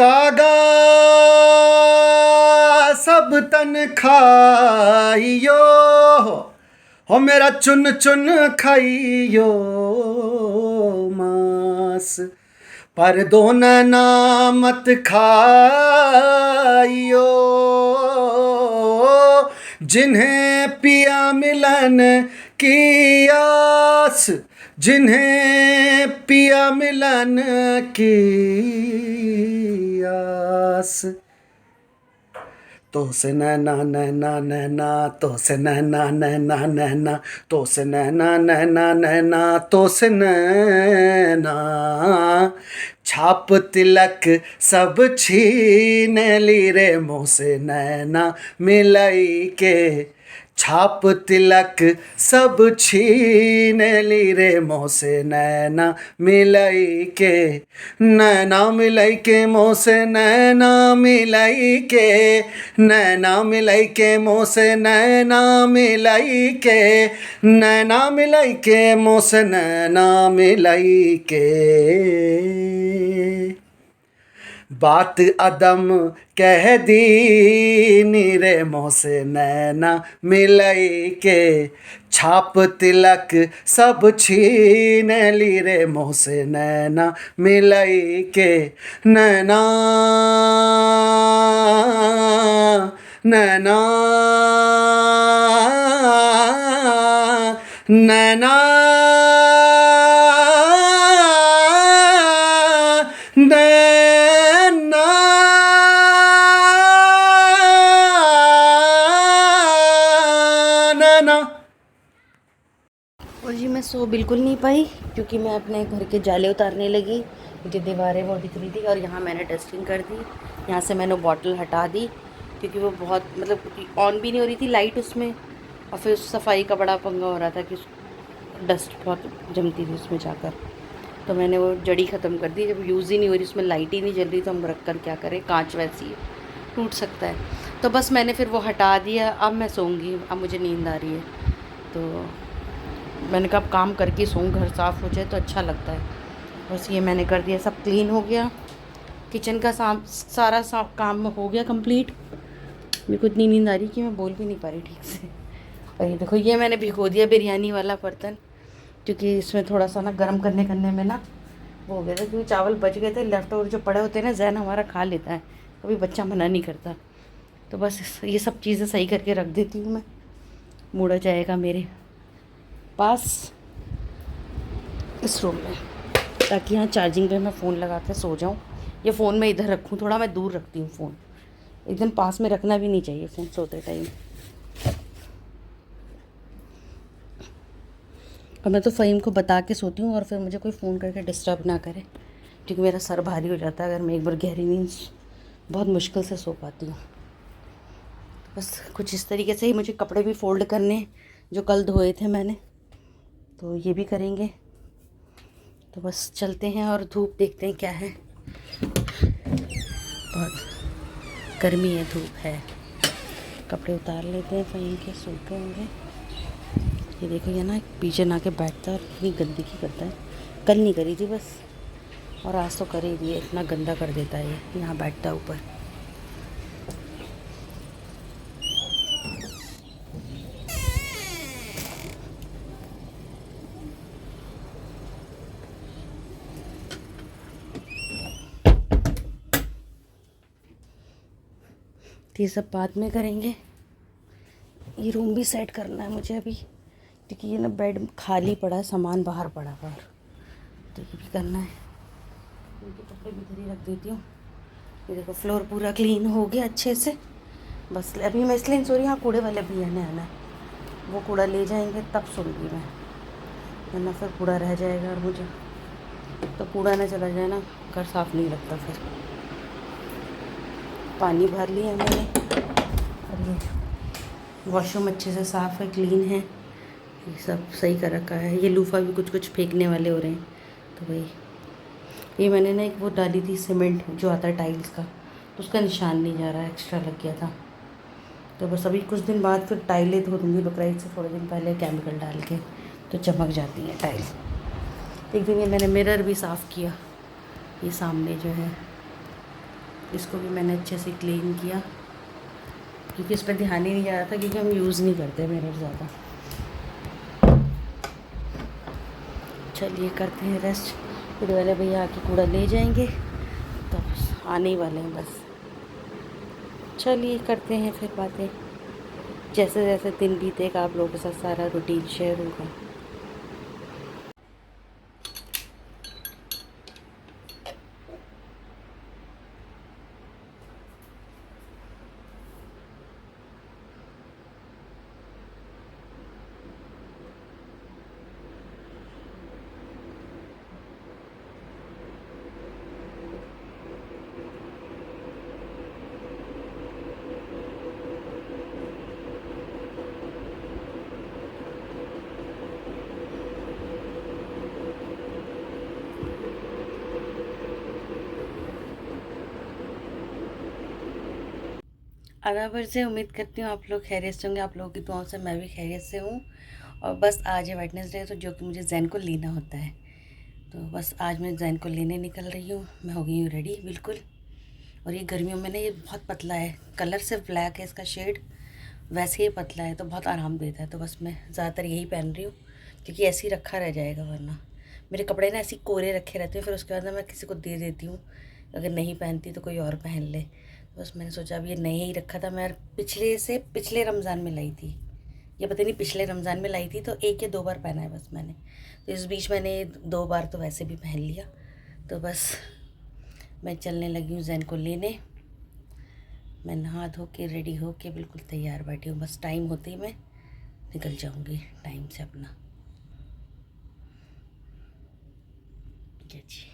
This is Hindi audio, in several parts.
कागा सब तन खाइयो हो मेरा चुन चुन खाइयो मांस पर दो नैना मत खाइयो जिन्हें पिया मिलन की आस जिन्हें पिया मिलन की आस तो से नैना नैना नैना तो से नैना नैना नैना तो से नैना नैना नैना तो से नैना छाप तिलक सब छीन ली रे मुँह से नैना मिलाई के छाप तिलक सब छीन ली रे मुँह से नैना मिलाई के नैना मिलाई के मुँह से नैना मिलाई के नैना मिलाई के मुँह से नैना मिलाई के नैना मिलाई के मुँह से नैना मिलाई के बात अदम कह दी नीरे मुँह से नैना मिलाई के छाप तिलक सब छीन ली रे मुँह से नैना मिलाई के नैना नैना नैना और जी मैं सो बिल्कुल नहीं पाई क्योंकि मैं अपने घर के जाले उतारने लगी। मुझे दीवारें वो दिख रही थी और यहाँ मैंने डस्टिंग कर दी। यहाँ से मैंने बॉटल हटा दी क्योंकि वो बहुत मतलब ऑन भी नहीं हो रही थी लाइट उसमें, और फिर सफाई का बड़ा पंगा हो रहा था कि डस्ट बहुत जमती थी उसमें जाकर। तो मैंने वो जड़ी ख़त्म कर दी। जब यूज़ ही नहीं हो रही, उसमें लाइट ही नहीं जल रही, तो हम रख कर क्या करें, कांच वैसी ही टूट सकता है। तो बस मैंने फिर वो हटा दिया। अब मैं सोऊंगी, अब मुझे नींद आ रही है। तो मैंने कहा अब काम करके सोऊं, घर साफ़ हो जाए तो अच्छा लगता है। बस ये मैंने कर दिया, सब क्लीन हो गया। किचन का सारा काम हो गया कंप्लीट। मेरे को इतनी नींद आ रही कि मैं बोल भी नहीं पा रही ठीक से। और ये देखो, ये मैंने भिगो दिया बिरयानी वाला बर्तन, क्योंकि इसमें थोड़ा सा ना गर्म करने में ना वो हो गया था, क्योंकि चावल बच गए थे। लेफ्ट ओवर जो पड़े होते हैं ना, जहन हमारा खा लेता है, कभी बच्चा मना नहीं करता। तो बस ये सब चीज़ें सही करके रख देती हूँ मैं। मुड़ा जाएगा मेरे पास इस रूम में, ताकि यहाँ चार्जिंग पे मैं फ़ोन लगा के सो जाऊँ। ये फ़ोन मैं इधर रखूँ, थोड़ा मैं दूर रखती हूँ फ़ोन। एकदम पास में रखना भी नहीं चाहिए फ़ोन सोते टाइम। और मैं तो फ़हीम को बता के सोती हूँ, और फिर मुझे कोई फ़ोन करके डिस्टर्ब ना करे, क्योंकि मेरा सर भारी हो जाता है अगर मैं एक बार गहरी नींद बहुत मुश्किल से सो पाती हूँ। बस कुछ इस तरीके से ही मुझे कपड़े भी फ़ोल्ड करने, जो कल धोए थे मैंने, तो ये भी करेंगे। तो बस चलते हैं और धूप देखते हैं क्या है। बहुत गर्मी है, धूप है। कपड़े उतार लेते हैं, फ़हीम के सूखे होंगे। ये देखो, ये ना पीछे ना के बैठता है और इतनी गंदगी करता है। कल नहीं करी थी बस, और आज तो कर ही दिए। इतना गंदा कर देता है ये, यहाँ बैठता है ऊपर। ये सब बाद में करेंगे। ये रूम भी सेट करना है मुझे अभी, क्योंकि ये ना बेड खाली पड़ा है, सामान बाहर पड़ा है, तो ये भी करना है। इनके कपड़े भी इधर ही रख देती हूँ। ये देखो, फ्लोर पूरा क्लीन हो गया अच्छे से। बस अभी मैं इसलिए सो रही हूँ। हाँ, कूड़े वाले भी है ना, वो कूड़ा ले जाएंगे तब सोऊंगी मैं, वरना फिर कूड़ा रह जाएगा। और मुझे तो कूड़ा ना चला जाए ना, घर साफ़ नहीं लगता फिर। पानी भर लिया मैंने, और ये वॉशरूम अच्छे से साफ़ है, क्लीन है, ये सब सही कर रखा है। ये लूफा भी कुछ फेंकने वाले हो रहे हैं, तो भाई ये मैंने ना एक वो डाली थी सीमेंट जो आता है टाइल्स का, तो उसका निशान नहीं जा रहा है, एक्स्ट्रा लग गया था। तो बस अभी कुछ दिन बाद फिर टाइलें धो दूँगी बकरीद से थोड़े दिन पहले केमिकल डाल के, तो चमक जाती है टाइल्स। एक दिन ये मैंने मिरर भी साफ़ किया, ये सामने जो है इसको भी मैंने अच्छे से क्लीन किया, क्योंकि इस पर ध्यान ही नहीं जा रहा था, क्योंकि हम यूज़ नहीं करते मिरर ज़्यादा। चलिए करते हैं रेस्ट। बड़े वाले भैया आके कूड़ा ले जाएंगे, तो आने ही वाले हैं बस। चलिए करते हैं फिर बातें, जैसे जैसे दिन बीतेगा आप लोगों के साथ सारा रूटीन शेयर होगा। आदाबर से उम्मीद करती हूँ आप लोग खैरियत से होंगे। आप लोगों की दुआओं से मैं भी खैरियत से हूँ। और बस आज है वेडनेसडे, तो जो कि मुझे जैन को लेना होता है, तो बस आज मैं जैन को लेने निकल रही हूँ। मैं हो गई हूँ रेडी बिल्कुल। और ये गर्मियों में ना ये बहुत पतला है, कलर सिर्फ ब्लैक है इसका शेड, वैसे ही पतला है, तो बहुत आराम देता है। तो बस मैं ज़्यादातर यही पहन रही हूँ, क्योंकि ऐसे ही रखा रह जाएगा, वरना मेरे कपड़े ना ऐसे ही कोरे रखे रहते हैं, फिर उसके बाद ना मैं किसी को दे देती हूँ, अगर नहीं पहनती तो कोई और पहन ले। बस मैंने सोचा अब ये नया ही रखा था, मैं पिछले रमज़ान में लाई थी, ये पता नहीं पिछले रमज़ान में लाई थी, तो 1 या 2 बार पहना है बस मैंने। तो इस बीच मैंने 2 बार तो वैसे भी पहन लिया। तो बस मैं चलने लगी हूँ जैन को लेने। मैं नहा धो के रेडी हो के बिल्कुल तैयार बैठी हूँ, बस टाइम होते ही मैं निकल जाऊँगी टाइम से अपना। जी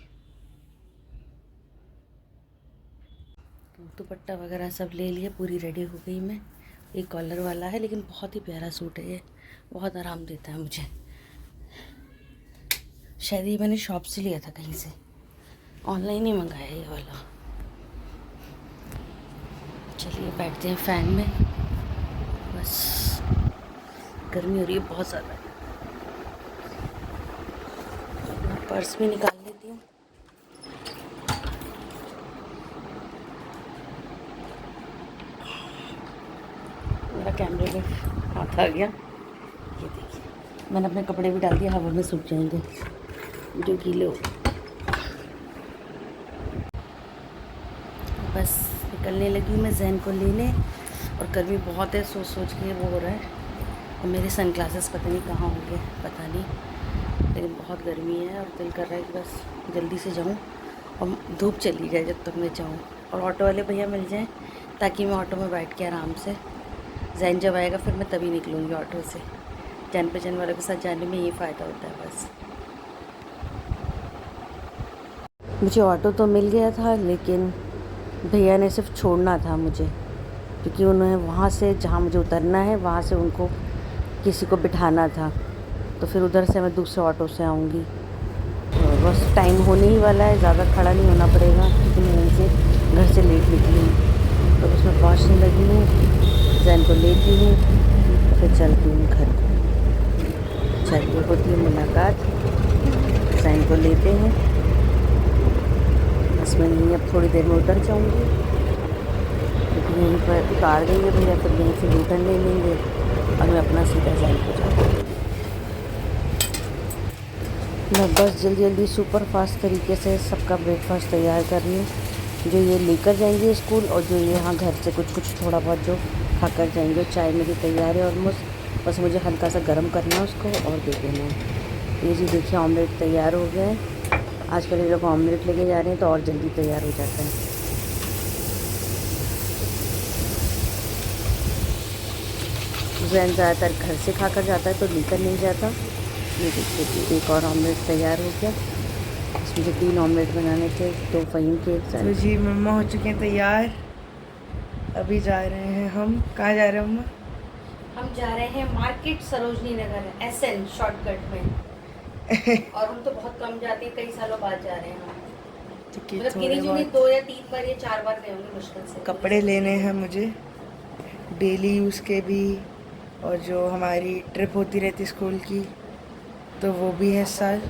दुपट्टा वगैरह सब ले लिया, पूरी रेडी हो गई मैं। एक कॉलर वाला है, लेकिन बहुत ही प्यारा सूट है ये, बहुत आराम देता है मुझे। शायद ये मैंने शॉप से लिया था कहीं से, ऑनलाइन ही मंगाया ये वाला। चलिए बैठते हैं फ़ैन में, बस गर्मी हो रही है बहुत ज़्यादा। पर्स भी निकाल लेती हूँ। मेरा कैमरे में हाथ आ गया, ये देखिए। मैंने अपने कपड़े भी डाल दिए, हवा में सूख जाएंगे जो गीले हो। बस निकलने लगी मैं जैन को लेने, और गर्मी बहुत है, सोच सोच के वो हो रहा है। और मेरे सन ग्लासेस पता नहीं कहाँ होंगे, पता नहीं, लेकिन बहुत गर्मी है और दिल कर रहा है कि बस जल्दी से जाऊँ और धूप चली जाए जब तक मैं जाऊँ, और ऑटो वाले भैया मिल जाएं, ताकि मैं ऑटो में बैठ के आराम से, जैन जब आएगा फिर मैं तभी निकलूँगी ऑटो से। जान पहचान वालों के साथ जाने में ये फ़ायदा होता है बस। मुझे ऑटो तो मिल गया था, लेकिन भैया ने सिर्फ छोड़ना था मुझे, क्योंकि उन्होंने वहाँ से जहाँ मुझे उतरना है वहाँ से उनको किसी को बिठाना था, तो फिर उधर से मैं दूसरे ऑटो से आऊँगी। तो बस टाइम होने ही वाला है, ज़्यादा खड़ा नहीं होना पड़ेगा, क्योंकि मैं यहीं से घर से लेट निकली हूँ। तो बस मैं पहुँचने लगी हूँ, जैन को लेती हूँ, फिर चलती हूँ घर को। चलिए होती है मुलाकात, जैन को लेते हैं। बस मैं यहीं अब थोड़ी देर में उतर जाऊँगी, क्योंकि यहीं पर उतार देंगे भैया, फिर यहीं से रिटर्न ले लेंगे और मैं अपना सीधा जैन को जाऊँगी। मैं बस जल्दी जल्दी सुपर फास्ट तरीके से सबका ब्रेकफास्ट तैयार कर रही हूँ, जो ये लेकर जाएंगे स्कूल, और जो ये यहाँ घर से कुछ कुछ थोड़ा बहुत जो खा कर जाएंगे। चाय मेरी तैयार है ऑलमोस्ट, बस मुझे हल्का सा गर्म करना है उसको और दे देना है। ये जी देखिए ऑमलेट तैयार हो गया है। आजकल ये लोग ऑमलेट लेके जा रहे हैं तो और जल्दी तैयार हो जाता है। जैन ज़्यादातर घर से खा कर जाता है, तो लेकर नहीं जाता। ये देखिए एक और ऑमलेट तैयार हो गया। मुझे 3 ऑमलेट बनाने थे, 2 फ़हीम के एक साथ। तो जी मम्मा हो चुके हैं तैयार, अभी जा रहे हैं हम। कहाँ जा रहे हैं मम्मा? हम जा रहे हैं market, Sarojini Nagar, SN shortcut में। और हम तो बहुत कम जाते हैं, कई सालों बाद जा रहे हैं हम। ठीक है, मतलब थोड़े गिनी चुनी बहुत 2 या 3 बार या 4 बार गए होंगे मुश्किल से। कपड़े लेने हैं मुझे, डेली यूज़ के भी, और जो हमारी ट्रिप होती रहती स्कूल की, तो वो भी है इस साल,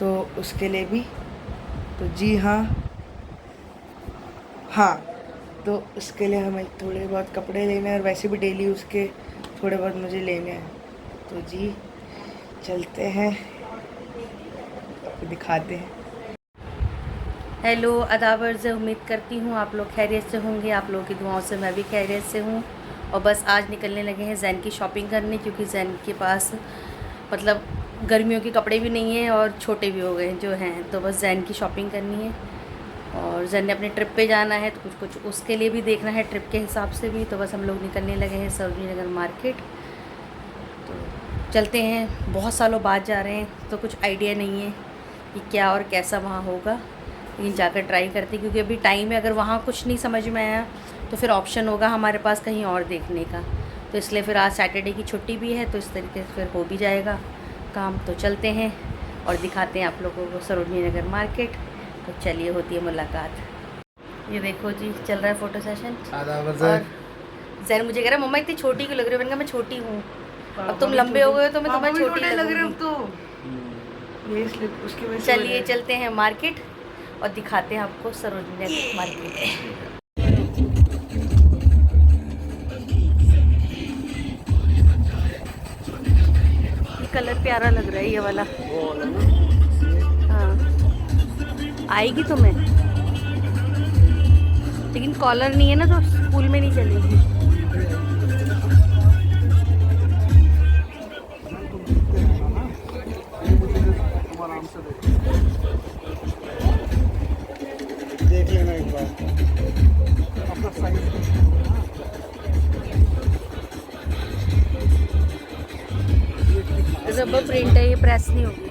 तो उसके लिए भी। तो जी हाँ, हाँ, तो उसके लिए हमें थोड़े बहुत कपड़े लेने हैं और वैसे भी डेली उसके थोड़े बहुत मुझे लेने हैं। तो जी चलते हैं, आपको दिखाते हैं। हेलो आदाब अर्ज़, उम्मीद करती हूँ आप लोग खैरियत से होंगे। आप लोगों की दुआओं से मैं भी खैरियत से हूँ। और बस आज निकलने लगे हैं जैन की शॉपिंग करने, क्योंकि जैन के पास मतलब गर्मियों के कपड़े भी नहीं हैं और छोटे भी हो गए जो हैं, तो बस जैन की शॉपिंग करनी है। और जैन ने अपने ट्रिप पे जाना है, तो कुछ कुछ उसके लिए भी देखना है ट्रिप के हिसाब से भी। तो बस हम लोग निकलने लगे हैं सरोजनी नगर मार्केट। तो चलते हैं, बहुत सालों बाद जा रहे हैं तो कुछ आइडिया नहीं है कि क्या और कैसा वहाँ होगा, लेकिन जाकर ट्राई करते हैं, क्योंकि अभी टाइम है। अगर वहाँ कुछ नहीं समझ में आया तो फिर ऑप्शन होगा हमारे पास कहीं और देखने का। तो इसलिए फिर आज सैटरडे की छुट्टी भी है, तो इस तरीके से फिर हो भी जाएगा काम। तो चलते हैं और दिखाते हैं आप लोगों को सरोजनी नगर मार्केट। तो चलिए, होती है मुलाकात। ये देखो जी, चल रहा है फ़ोटो सेशन। और जैन मुझे कह रहा है मम्मा इतनी छोटी क्यों लग रही हो। मैंने कहा मैं छोटी हूँ, अब तुम लंबे हो गए हो तो मैं तुम्हें छोटी लग रही हूँ। तो ये इसलिए उसकी वजह से चलिए चलते हैं मार्केट और दिखाते हैं आपको सरोजनी नगर मार्केट। ये कलर प्यारा लग रहा है, ये वाला। हाँ, आएगी तुम्हें, लेकिन कॉलर नहीं है ना, तो स्कूल में नहीं चलेगी। देख लेना एक बार अपना साइज। रबर प्रिंट है, ये प्रेस नहीं होगी।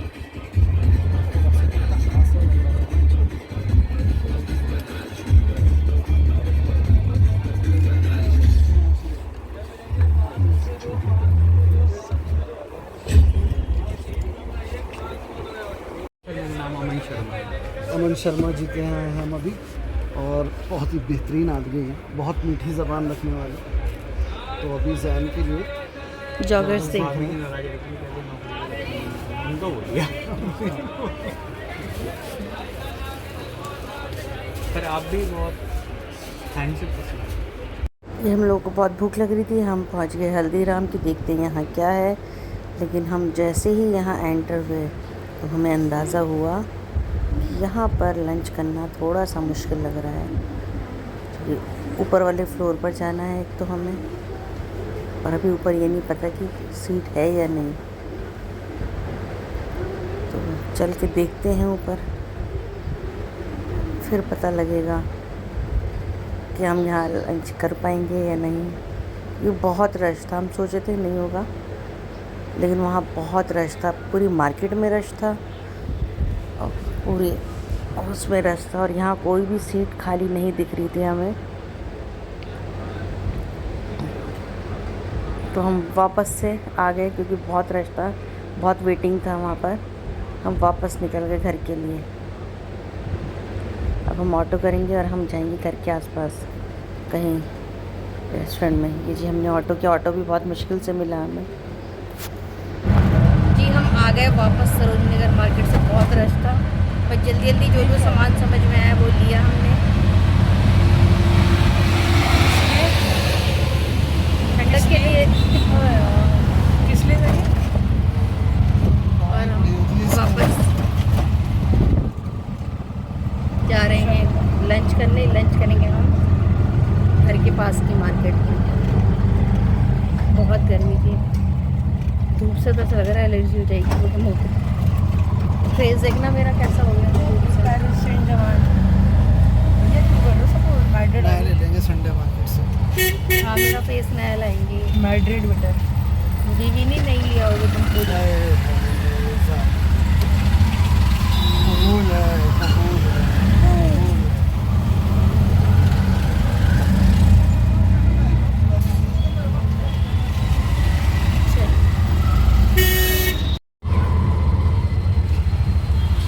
अमन शर्मा जी के यहाँ हैं हम अभी, और बहुत ही बेहतरीन आदमी हैं, बहुत मीठी ज़बान रखने वाले। तो अभी जैन के लिए जॉगर्स देख पर आप भी बहुत हैंडसम। ये हम लोगों को बहुत भूख लग रही थी, हम पहुंच गए हल्दीराम की। देखते हैं यहाँ क्या है। लेकिन हम जैसे ही यहाँ एंटर हुए तो हमें अंदाज़ा हुआ कि यहाँ पर लंच करना थोड़ा सा मुश्किल लग रहा है, क्योंकि ऊपर वाले फ्लोर पर जाना है एक तो हमें, और अभी ऊपर ये नहीं पता कि सीट है या नहीं। तो चल के देखते हैं ऊपर, फिर पता लगेगा कि हम यहाँ लंच कर पाएंगे या नहीं। ये बहुत रश था, हम सोचे थे नहीं होगा, लेकिन वहाँ बहुत रश था। पूरी मार्केट में रश था और पूरी उसमें रश था, और यहाँ कोई भी सीट खाली नहीं दिख रही थी हमें। तो हम वापस से आ गए, क्योंकि बहुत रश था, बहुत वेटिंग था वहाँ पर। हम वापस निकल गए घर के लिए। अब हम ऑटो करेंगे और हम जाएंगे घर के आसपास कहीं रेस्टोरेंट में। ये जी हमने ऑटो किया, ऑटो भी बहुत मुश्किल से मिला हमें। जी हम आ गए वापस सरोजनी नगर मार्केट से। बहुत रश था, पर जल्दी जल्दी जो जो सामान समझ में आया वो लिया हमने। ठंडक के लिए किस लिए गई? और हम वापस जा रहे हैं लंच करने। लंच करेंगे हम घर के पास की मार्केट में। बहुत गर्मी थी, धूप से तो ऐसा लग रहा है एलर्जी हो जाएगी वो मुँह पे। फेस देखना मेरा कैसा हो गया। ले लेंगे संडे मार्केट से। हाँ, मेरा फेस नया लाएंगे। मैड्रिड बेटर बीवी ने नहीं लिया होगा तुम पूरा। कबूल है, कबूल है।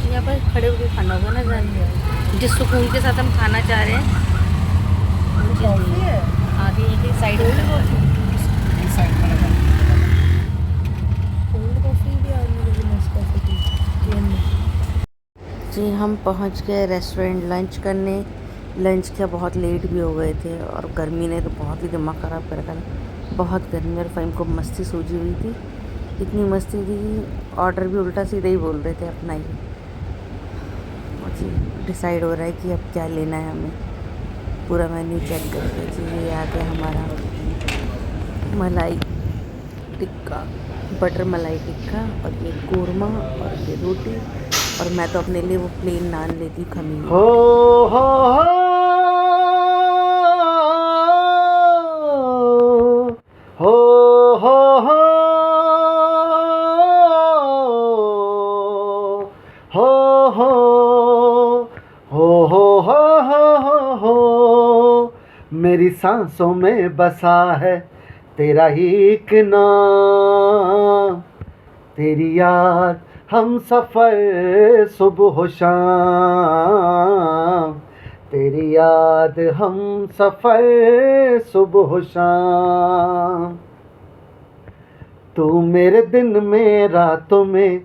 यहाँ पर खड़े होकर खाना होगा ना जान, जिस सुकून के साथ हम खाना चाह रहे हैं। कॉफी है। आगे एक साइड में इस साइड में लगा। कोल्ड कॉफी भी और मुझे नेस्कैफे की। जी हम पहुँच गए रेस्टोरेंट लंच करने। लंच किया, बहुत लेट भी हो गए थे और गर्मी ने तो बहुत ही दिमाग ख़राब कर रखा था। बहुत गर्मी और फ़हीम को मस्ती सूझी हुई थी, इतनी मस्ती थी कि ऑर्डर भी उल्टा सीधा ही बोल रहे थे अपना ही। मुझे डिसाइड हो रहा है कि अब क्या लेना है हमें। पूरा मेन्यू चेक करके जी ये आ गया हमारा मलाई टिक्का, बटर मलाई टिक्का, और ये कोरमा और ये रोटी, और मैं तो अपने लिए वो प्लेन नान लेती हूँ खमीर। हो हो हो हो हो हो हो हो हो मेरी सांसों में बसा है तेरा ही एक नाम, तेरी याद हम सफ़र सुबह शाम, तेरी याद हम सफ़र सुबह शाम। तू मेरे दिन में रातों में,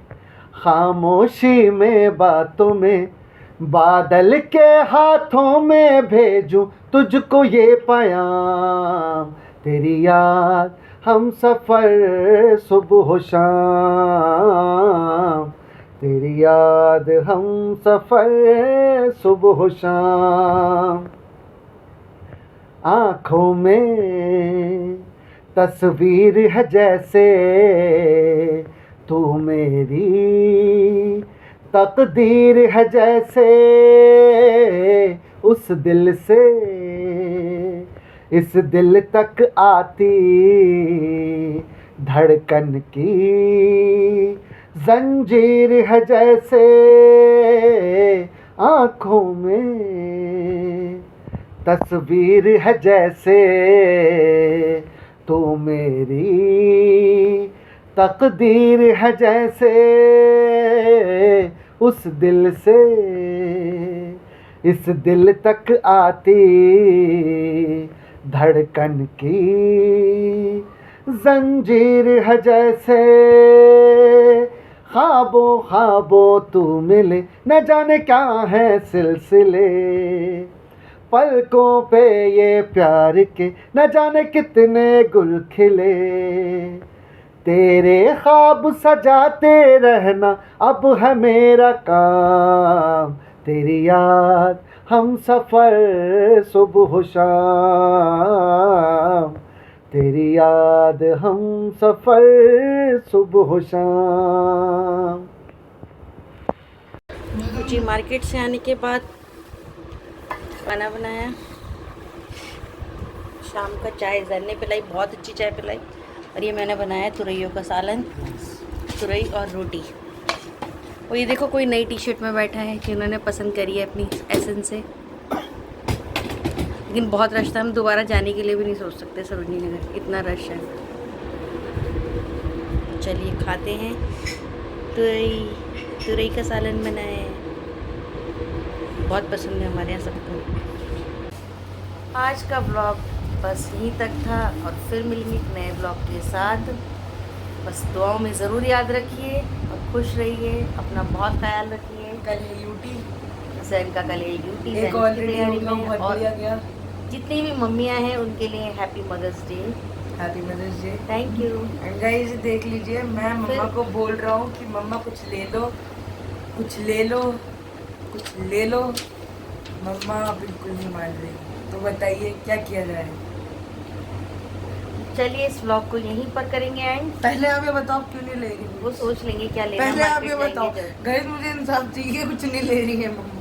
खामोशी में बातों में, बादल के हाथों में भेजूं तुझको ये पैगाम, तेरी याद हम सफ़र सुबह शाम, तेरी याद हम सफ़र सुबह शाम। आँखों में तस्वीर है जैसे तू मेरी तकदीर है जैसे, उस दिल से इस दिल तक आती धड़कन की जंजीर है जैसे। आँखों में तस्वीर है जैसे तू मेरी तकदीर है जैसे, उस दिल से इस दिल तक आती धड़कन की जंजीर है जैसे। ख्वाबों ख्वाबों तू मिले न जाने क्या है सिलसिले, पलकों पे ये प्यार के न जाने कितने गुल खिले, तेरे ख्वाब सजाते रहना अब है मेरा काम, तेरी याद हम सफ़र सुबह शाम, तेरी याद हम सफ़र सुबह शाम। जी मार्केट से आने के बाद खाना बनाया, शाम का चाय जर ने पिलाई, बहुत अच्छी चाय पिलाई, और ये मैंने बनाया तुरैयों का सालन, तुरई और रोटी। और ये देखो कोई नई टी शर्ट में बैठा है जिन्होंने पसंद करी है अपनी एसेंस से, लेकिन बहुत रश था, हम दोबारा जाने के लिए भी नहीं सोच सकते सरोजनी नगर, इतना रश है। चलिए खाते हैं। तुरई का सालन बनाए हैं, बहुत पसंद है हमारे यहाँ सबको। आज का ब्लॉग बस यहीं तक था, और फिर मिलेंगे एक नए ब्लॉग के साथ। बस दुआओं में ज़रूर याद रखिए और खुश रहिए, अपना बहुत ख्याल रखिए। कल है यूटी, जैन का कल है यूटी, एक ऑलरेडी बहुत बढ़िया गया। जितनी भी मम्मियाँ हैं उनके लिए happy mother's day. Happy mother's day. Thank you. And guys देख लीजिए, मैं मम्मा को बोल रहा हूँ कि मम्मा कुछ ले लो, कुछ ले लो, कुछ ले लो। मम्मा बिल्कुल नहीं मान रही, तो बताइए क्या किया जाए। चलिए इस व्लॉग को यहीं पर करेंगे एंड। पहले आप ये बताओ क्यों नहीं ले रही? वो सोच लेंगे क्या लेना। पहले आप ये मार्केट बताओ जाएंगे जब। गाइस, मुझे इंसाफ चाहिए, कुछ नहीं ले रही है मम्मा।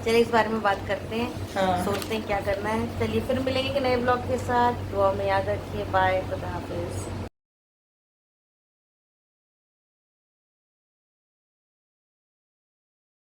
चलिए इस बारे में बात करते हैं, हाँ। सोचते हैं क्या करना है। चलिए फिर मिलेंगे कि नए ब्लॉग के साथ। दुआ में याद रखिए। बाय, खुदा हाफिज़।